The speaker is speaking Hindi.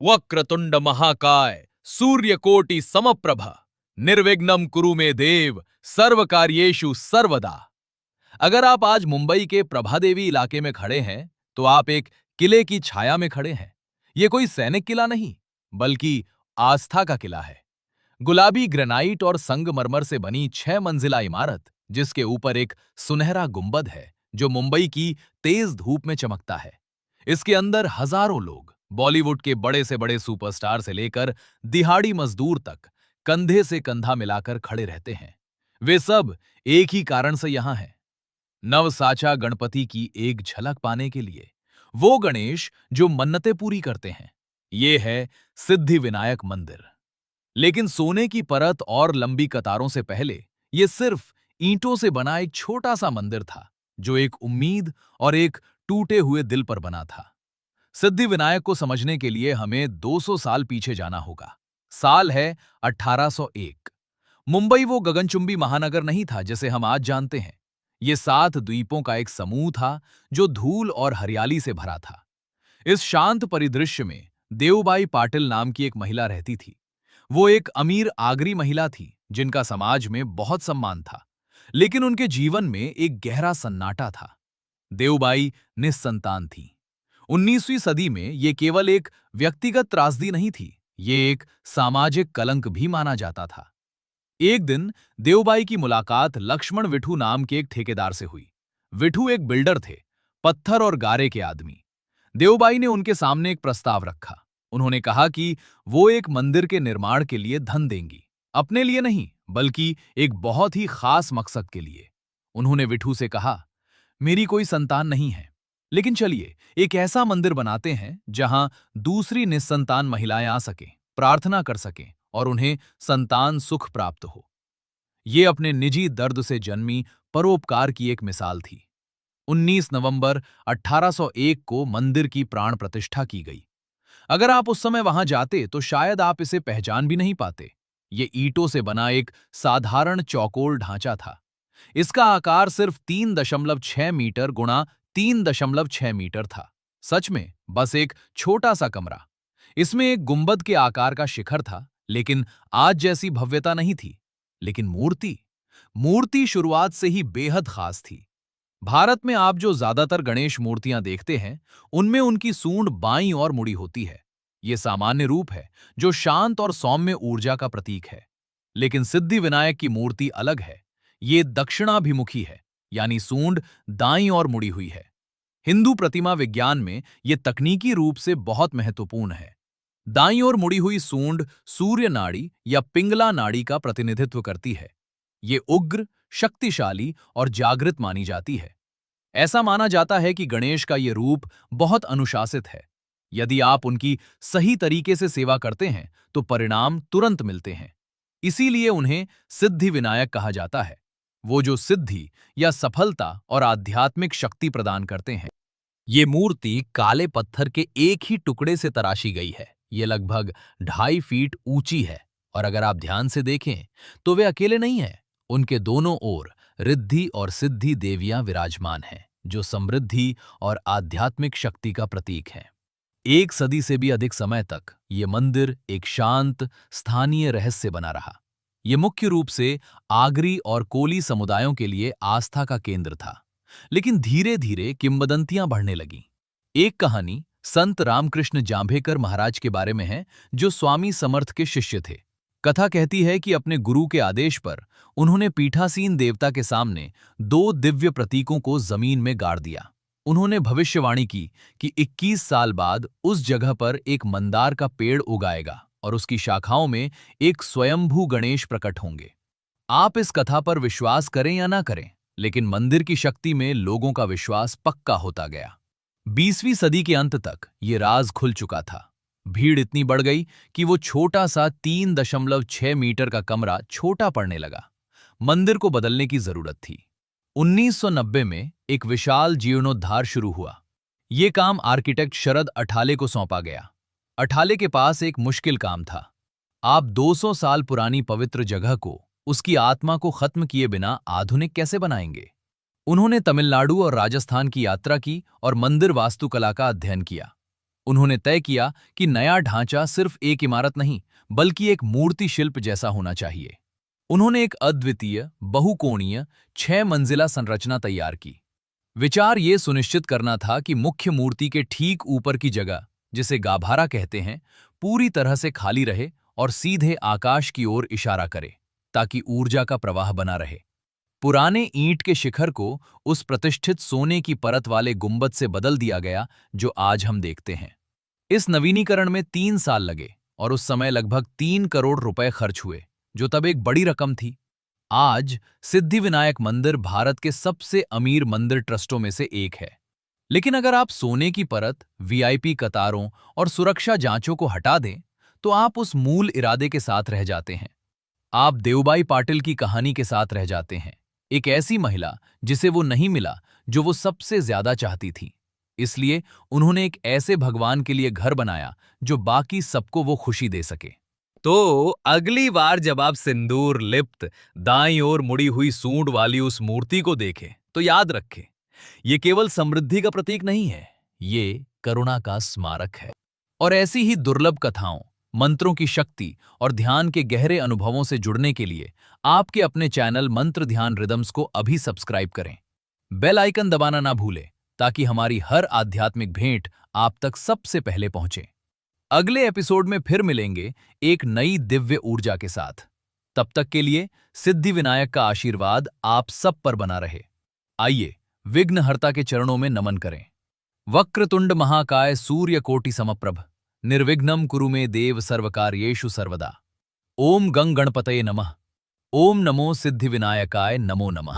वक्रतुंड महाकाय सूर्यकोटि समप्रभ निर्विघ्नं कुरु मे देव सर्व कार्येषु सर्वदा। अगर आप आज मुंबई के प्रभादेवी इलाके में खड़े हैं तो आप एक किले की छाया में खड़े हैं। यह कोई सैनिक किला नहीं बल्कि आस्था का किला है। गुलाबी ग्रेनाइट और संगमरमर से बनी 6 मंजिला इमारत जिसके ऊपर एक सुनहरा गुंबद है जो मुंबई की तेज धूप में चमकता है। इसके अंदर हजारों लोग, बॉलीवुड के बड़े से बड़े सुपरस्टार से लेकर दिहाड़ी मजदूर तक कंधे से कंधा मिलाकर खड़े रहते हैं। वे सब एक ही कारण से यहां हैं, नवसाचा गणपति की एक झलक पाने के लिए। वो गणेश जो मन्नतें पूरी करते हैं। ये है सिद्धि विनायक मंदिर। लेकिन सोने की परत और लंबी कतारों से पहले यह सिर्फ ईंटों से बना एक छोटा सा मंदिर था जो एक उम्मीद और एक टूटे हुए दिल पर बना था। सिद्धि विनायक को समझने के लिए हमें 200 साल पीछे जाना होगा। साल है 1801। मुंबई वो गगनचुंबी महानगर नहीं था जिसे हम आज जानते हैं। ये 7 द्वीपों का एक समूह था जो धूल और हरियाली से भरा था। इस शांत परिदृश्य में देवबाई पाटिल नाम की एक महिला रहती थी। वो एक अमीर आगरी महिला थी जिनका समाज में बहुत सम्मान था, लेकिन उनके जीवन में एक गहरा सन्नाटा था। देवबाई निस्संतान थी। 19वीं सदी में ये केवल एक व्यक्तिगत त्रासदी नहीं थी, ये एक सामाजिक कलंक भी माना जाता था। एक दिन देवबाई की मुलाकात लक्ष्मण विठू नाम के एक ठेकेदार से हुई। विठू एक बिल्डर थे, पत्थर और गारे के आदमी। देवबाई ने उनके सामने एक प्रस्ताव रखा। उन्होंने कहा कि वो एक मंदिर के निर्माण के लिए धन देंगी, अपने लिए नहीं बल्कि एक बहुत ही खास मकसद के लिए। उन्होंने विठू से कहा, मेरी कोई संतान नहीं है, लेकिन चलिए एक ऐसा मंदिर बनाते हैं जहां दूसरी निस्संतान महिलाएं आ सकें, प्रार्थना कर सकें और उन्हें संतान सुख प्राप्त हो। ये अपने निजी दर्द से जन्मी परोपकार की एक मिसाल थी। 19 नवंबर 1801 को मंदिर की प्राण प्रतिष्ठा की गई। अगर आप उस समय वहां जाते तो शायद आप इसे पहचान भी नहीं पाते। ये ईंटों से बना एक साधारण चौकोर ढांचा था। इसका आकार सिर्फ 3.6 मीटर गुणा 3.6 मीटर था। सच में बस एक छोटा सा कमरा। इसमें एक गुंबद के आकार का शिखर था, लेकिन आज जैसी भव्यता नहीं थी। लेकिन मूर्ति मूर्ति शुरुआत से ही बेहद खास थी। भारत में आप जो ज्यादातर गणेश मूर्तियां देखते हैं, उनमें उनकी सूंड बाईं ओर मुड़ी होती है। यह सामान्य रूप है जो शांत और सौम्य ऊर्जा का प्रतीक है। लेकिन सिद्धि विनायक की मूर्ति अलग है। ये दक्षिणाभिमुखी है, यानी सूंड दाईं ओर मुड़ी हुई है। हिंदू प्रतिमा विज्ञान में यह तकनीकी रूप से बहुत महत्वपूर्ण है। दाईं ओर मुड़ी हुई सूंड सूर्य नाड़ी या पिंगला नाड़ी का प्रतिनिधित्व करती है। ये उग्र, शक्तिशाली और जागृत मानी जाती है। ऐसा माना जाता है कि गणेश का यह रूप बहुत अनुशासित है। यदि आप उनकी सही तरीके से सेवा करते हैं तो परिणाम तुरंत मिलते हैं। इसीलिए उन्हें सिद्धि विनायक कहा जाता है, वो जो सिद्धि या सफलता और आध्यात्मिक शक्ति प्रदान करते हैं। ये मूर्ति काले पत्थर के एक ही टुकड़े से तराशी गई है। ये लगभग 2.5 फीट ऊंची है और अगर आप ध्यान से देखें तो वे अकेले नहीं हैं। उनके दोनों ओर रिद्धि और सिद्धि देवियां विराजमान हैं, जो समृद्धि और आध्यात्मिक शक्ति का प्रतीक हैं। 1 सदी से भी अधिक समय तक ये मंदिर एक शांत स्थानीय रहस्य बना रहा। ये मुख्य रूप से आगरी और कोली समुदायों के लिए आस्था का केंद्र था। लेकिन धीरे धीरे किंवदंतियां बढ़ने लगीं। एक कहानी संत रामकृष्ण जांभेकर महाराज के बारे में है, जो स्वामी समर्थ के शिष्य थे। कथा कहती है कि अपने गुरु के आदेश पर उन्होंने पीठासीन देवता के सामने 2 दिव्य प्रतीकों को जमीन में गाड़ दिया। उन्होंने भविष्यवाणी की कि 21 साल बाद उस जगह पर एक मंदार का पेड़ उगाएगा और उसकी शाखाओं में एक स्वयंभू गणेश प्रकट होंगे। आप इस कथा पर विश्वास करें या ना करें, लेकिन मंदिर की शक्ति में लोगों का विश्वास पक्का होता गया। 20वीं सदी के अंत तक ये राज खुल चुका था। भीड़ इतनी बढ़ गई कि वो छोटा सा 3.6 मीटर का कमरा छोटा पड़ने लगा। मंदिर को बदलने की जरूरत थी। 1990 में एक विशाल जीर्णोद्धार शुरू हुआ। ये काम आर्किटेक्ट शरद अठाले को सौंपा गया। अठाले के पास एक मुश्किल काम था। आप 200 साल पुरानी पवित्र जगह को, उसकी आत्मा को खत्म किए बिना आधुनिक कैसे बनाएंगे? उन्होंने तमिलनाडु और राजस्थान की यात्रा की और मंदिर वास्तुकला का अध्ययन किया। उन्होंने तय किया कि नया ढांचा सिर्फ एक इमारत नहीं, बल्कि एक मूर्ति शिल्प जैसा होना चाहिए। उन्होंने एक अद्वितीय, बहुकोणीय, 6 मंजिला संरचना तैयार की। विचार ये सुनिश्चित करना था कि मुख्य मूर्ति के ठीक ऊपर की जगह, जिसे गाभारा कहते हैं, पूरी तरह से खाली रहे और सीधे आकाश की ओर इशारा करे, ताकि ऊर्जा का प्रवाह बना रहे। पुराने ईंट के शिखर को उस प्रतिष्ठित सोने की परत वाले गुंबद से बदल दिया गया जो आज हम देखते हैं। इस नवीनीकरण में 3 साल लगे और उस समय लगभग 3 करोड़ रुपए खर्च हुए, जो तब एक बड़ी रकम थी। आज सिद्धिविनायक मंदिर भारत के सबसे अमीर मंदिर ट्रस्टों में से एक है। लेकिन अगर आप सोने की परत, वीआईपी कतारों और सुरक्षा जांचों को हटा दें, तो आप उस मूल इरादे के साथ रह जाते हैं। आप देवबाई पाटिल की कहानी के साथ रह जाते हैं, एक ऐसी महिला जिसे वो नहीं मिला जो वो सबसे ज्यादा चाहती थी। इसलिए उन्होंने एक ऐसे भगवान के लिए घर बनाया जो बाकी सबको वो खुशी दे सके। तो अगली बार जब आप सिंदूर लिप्त, दाईं ओर मुड़ी हुई सूंड वाली उस मूर्ति को देखें, तो याद रखें, ये केवल समृद्धि का प्रतीक नहीं है, ये करुणा का स्मारक है। और ऐसी ही दुर्लभ कथाओं, मंत्रों की शक्ति और ध्यान के गहरे अनुभवों से जुड़ने के लिए आपके अपने चैनल मंत्र ध्यान रिदम्स को अभी सब्सक्राइब करें। बेल आइकन दबाना ना भूलें, ताकि हमारी हर आध्यात्मिक भेंट आप तक सबसे पहले पहुंचे। अगले एपिसोड में फिर मिलेंगे एक नई दिव्य ऊर्जा के साथ। तब तक के लिए सिद्धिविनायक का आशीर्वाद आप सब पर बना रहे। आइए विघ्नहर्ता के चरणों में नमन करें। वक्रतुंड महाकाय सूर्यकोटि समप्रभ, निर्विघ्नं कुरु मे देव सर्वकार्येषु सर्वदा। ओम गं गणपतये नमः। ओम नमो सिद्धिविनायकाय नमो नमः।